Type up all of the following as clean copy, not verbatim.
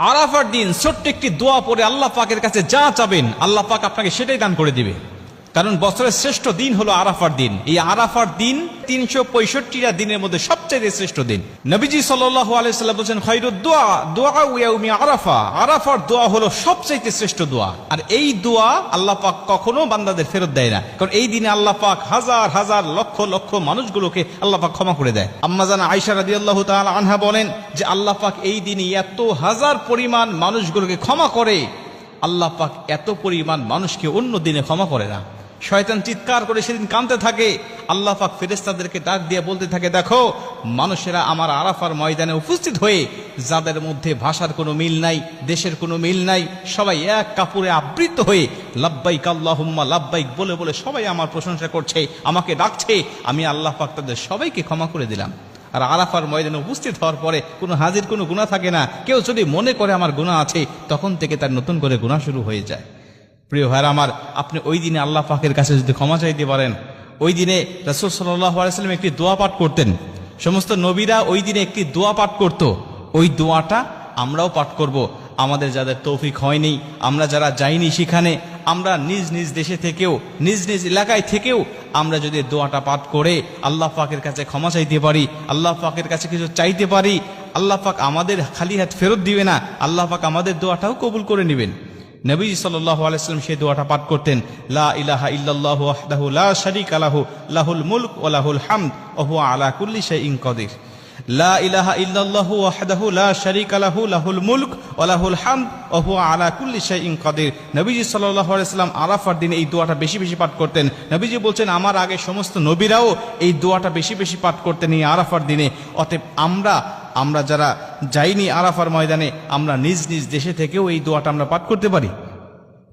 আরাফার দিন ছোট্ট একটি দোয়া পড়ে আল্লাহ পাকের কাছে যা চাবেন আল্লাহ পাক আপনাকে সেটাই দান করে দিবে। কারণ বছরের শ্রেষ্ঠ দিন হলো আরাফার দিন। এই আরাফার দিন ৩৬৫টা দিনের মধ্যে সবচেয়ে শ্রেষ্ঠ দিন। নবীজি সাল্লাল্লাহু আলাইহি ওয়াসাল্লাম বলেছেন, খায়রুদ দুআ দুআ ইয়াউমি আরাফা। আরাফার দোয়া হলো সবচেয়ে শ্রেষ্ঠ দোয়া। আর এই দোয়া আল্লাহ পাক কখনো বান্দাদের ফেরত দেয় না, কারণ এই দিনে আল্লাহ পাক হাজার হাজার লক্ষ লক্ষ মানুষগুলোকে আল্লাহ পাক ক্ষমা করে দেয়। আম্মা জান আয়েশা রাদিয়াল্লাহু তাআলা আনহা বলেন যে আল্লাহ পাক এই দিনে এত হাজার পরিমাণ মানুষগুলোকে ক্ষমা করে, আল্লাহ পাক এত পরিমাণ মানুষকে অন্য দিনে ক্ষমা করে না। শয়তান চিৎকার করে সেদিন কাঁদতে থাকে, আল্লাহ পাক ফেরেশতাদেরকে ডাক দিয়ে বলতে থাকে, দেখো মানুষেরা আমার আরাফার ময়দানে উপস্থিত হয়ে যাদের মধ্যে ভাষার কোনো মিল নাই, দেশের কোনো মিল নাই, সবাই এক কাপড়ে আবৃত হয়ে লাব্বাইক আল্লাহুম্মা লাব্বাইক বলে বলে সবাই আমার প্রশংসা করছে, আমাকে ডাকছে। আমি আল্লাহ পাক তাদের সবাইকে ক্ষমা করে দিলাম। আর আরাফার ময়দানে উপস্থিত হওয়ার পরে কোনো হাজির কোনো গুনাহ থাকে না। কেউ যদি মনে করে আমার গুনাহ আছে, তখন থেকে তার নতুন করে গুনাহ শুরু হয়ে যায়। প্রিয় ভাইরা আমার, আপনি ওই দিনে আল্লাহ পাকের কাছে যদি ক্ষমা চাইতে পারেন, ওই দিনে রাসূল সাল্লাল্লাহু আলাইহি ওয়াসাল্লাম একটি দোয়া পাঠ করতেন। সমস্ত নবীরা ওই দিনে একটি দোয়া পাঠ করত। ওই দোয়াটা আমরাও পাঠ করব। আমাদের যাদের তৌফিক হয়নি, আমরা যারা যাইনি সেখানে, আমরা নিজ নিজ দেশে থেকেও, নিজ নিজ এলাকায় থেকেও আমরা যদি দোয়াটা পাঠ করে আল্লাহ পাকের কাছে ক্ষমা চাইতে পারি, আল্লাহ পাকের কাছে কিছু চাইতে পারি, আল্লাহ পাক আমাদের খালি হাত ফেরত দিবে না, আল্লাহ পাক আমাদের দোয়াটাও কবুল করে নেবেন। নবী সাল্লাল্লাহু আলাইহি ওয়াসাল্লাম সেই দোয়াটা পাঠ করতেন, লা ইলাহা ইল্লাল্লাহু ওয়াহদাহু লা শারীকা লাহু লাহুল মুলক ওয়া লাহুল হামদ ওয়া হুয়া আলা কুল্লি শাইইন কাদির। লা ইলাহা ইল্লাল্লাহু ওয়াহদাহু লা শারীকা লাহু লাহুল মুলক ওয়া লাহুল হামদ ওয়া হুয়া আলা কুল্লি শাইইন কাদির। নবীজি সাল্লাল্লাহু আলাইহি ওয়াসাল্লাম আরাফার দিনে এই দোয়াটা বেশি বেশি পাঠ করতেন। নবীজি বলছেন, আমার আগে সমস্ত নবীরাও এই দোয়াটা বেশি বেশি পাঠ করতেন এই আরাফার দিনে। অতএব আমরা যারা যাইনি আরাফার ময়দানে, আমরা নিজ নিজ দেশে থেকেও এই দোয়াটা আমরা পাঠ করতে পারি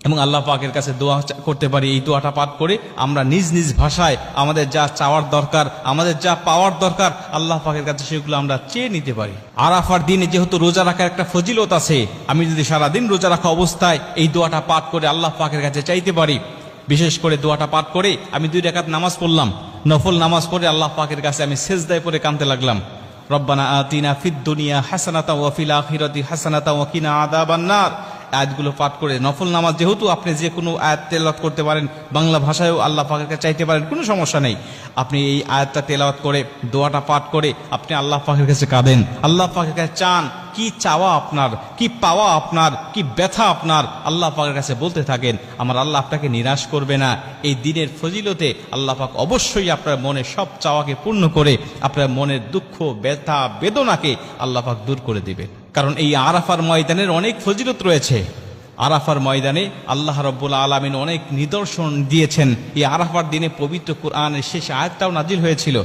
এবং আল্লাহ পাকের কাছে দোয়া করতে পারি। এই দোয়াটা পাঠ করে আমরা নিজ নিজ ভাষায় আমাদের যা চাওয়ার দরকার, আমাদের যা পাওয়ার দরকার, আল্লাহ পাকের কাছে সেগুলো আমরা চেয়ে নিতে পারি। আরাফার দিনে যেহেতু রোজা রাখার একটা ফজিলত আছে, আমি যদি সারাদিন রোজা রাখা অবস্থায় এই দোয়াটা পাঠ করে আল্লাহ পাকের কাছে চাইতে পারি, বিশেষ করে দোয়াটা পাঠ করে আমি 2 রাকাত নামাজ পড়লাম, নফল নামাজ পড়ে আল্লাহ পাকের কাছে আমি সেজদায় পড়ে কাঁদতে লাগলাম, রব্বানা আতিনা ফিদ দুনিয়া হাসানাতাও ওয়া ফিল আখিরাতি হাসানাতাও ওয়া কিনা আযাবান নার। আয়াতগুলো পাঠ করে, নফল নামাজ যেহেতু আপনি যে কোনো আয়াত তেলাওয়াত করতে পারেন, বাংলা ভাষায়ও আল্লাহ পাকের কাছে চাইতে পারেন, কোনো সমস্যা নেই। আপনি এই আয়াতটা তেলাওয়াত করে দোয়াটা পাঠ করে আপনি আল্লাহ পাকের কাছে কাঁদেন, আল্লাহ পাকের কাছে চান, কি চাওয়া আপনার, কি পাওয়া আপনার, কি ব্যথা আপনার, আল্লাহ পাকের কাছে বলতে থাকেন। আমার আল্লাহ আপনাকে নিরাশ করবে না। এই দিনের ফজিলতে আল্লাহ পাক অবশ্যই আপনার মনের সব চাওয়াকে পূর্ণ করে আপনার মনের দুঃখ ব্যথা বেদনাকে আল্লাহ পাক দূর করে দিবেন। কারণ এই আরাফার ময়দানের অনেক ফজিলত রয়েছে। আরাফার ময়দানে আল্লাহ রাব্বুল আলামিন অনেক নিদর্শন দিয়েছেন। এই আরাফার দিনে পবিত্র কুরআনের শেষ আয়াতটাও নাজিল হয়েছিল।